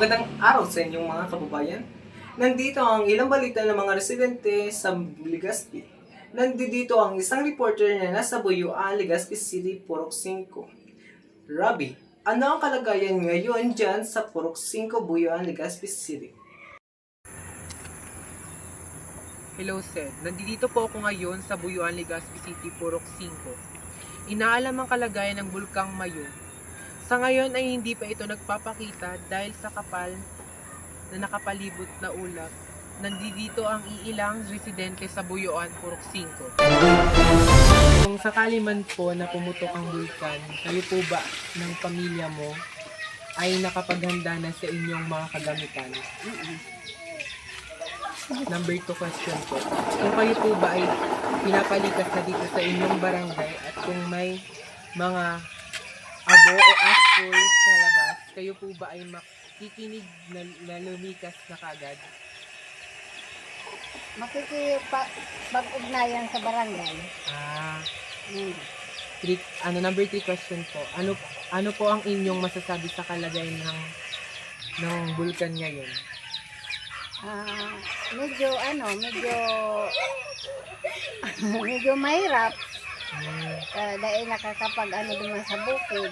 Magandang araw sa inyong mga kababayan. Nandito ang ilang balita ng mga residente sa Legazpi. Nandito ang isang reporter na nasa Buyuan, Legazpi City, Purok 5. Robby, ano ang kalagayan ngayon dyan sa Purok 5, Buyuan, Legazpi City? Hello Seth, nandito po ako ngayon sa Buyuan, Legazpi City, Purok 5. Inaalam ang kalagayan ng Bulkang Mayon. Sa ngayon ay hindi pa ito nagpapakita dahil sa kapal na nakapalibot na ulap. Nandito ang iilang residente sa Buyuan, Purok 5. Kung sakali man po na pumutok ang bulkan, kayo po ba ng pamilya mo ay nakapaghanda na sa inyong mga kagamitan? Number 2 question po. Kung kayo po ba ay pinapalikas na dito sa inyong barangay at kung may mga abo o asphalt sa labas, kayo po ba ay makikinig na lumikas na kagad? Makikipag-ugnayan sa barangay. Number 3 question po. Ano po ang inyong masasabi sa kalagayan ng bulkan ngayon? Medyo mahirap. Dahil duman sa bukid.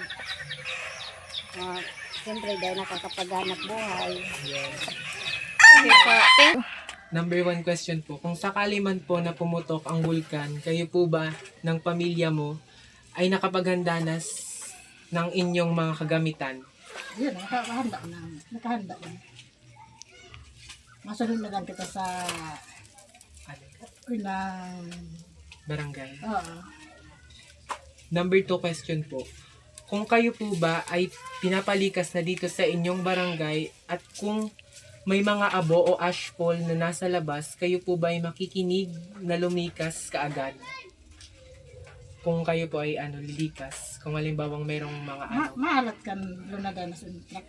Siyempre dahil nakakapaghanap buhay. Yes. Number 1 question po. Kung sakali man po na pumutok ang bulkan, kayo po ba ng pamilya mo ay nakapaghanda na ng inyong mga kagamitan? Yan, nakahanda na. Masunod na lang kita sa unang Barangay. oo. Number 2 question po. Kung kayo po ba ay pinapalikas na dito sa inyong barangay at kung may mga abo o ashfall na nasa labas, kayo po ba ay makikinig na lumikas kaagad? Kung kayo po ay lilikas, kung halimbawang mayroong mga Maalat kan lunagan na sa truck.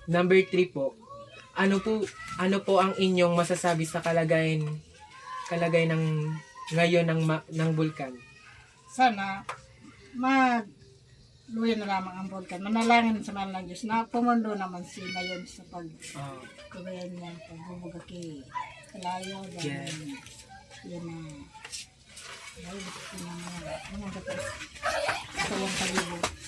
Number 3 po. Ano po ang inyong masasabi sa kalagayan ng ngayon ng bulkan? Sana magluyan na lamang ang bulkan. Manalangin sa mahal ng Diyos na pumundo naman si Mayon sa pagkabayan niya, pagbubuga kay Kalayo. Yeah. Yan na. Dahil ito na mga dapat sa iyong palibot.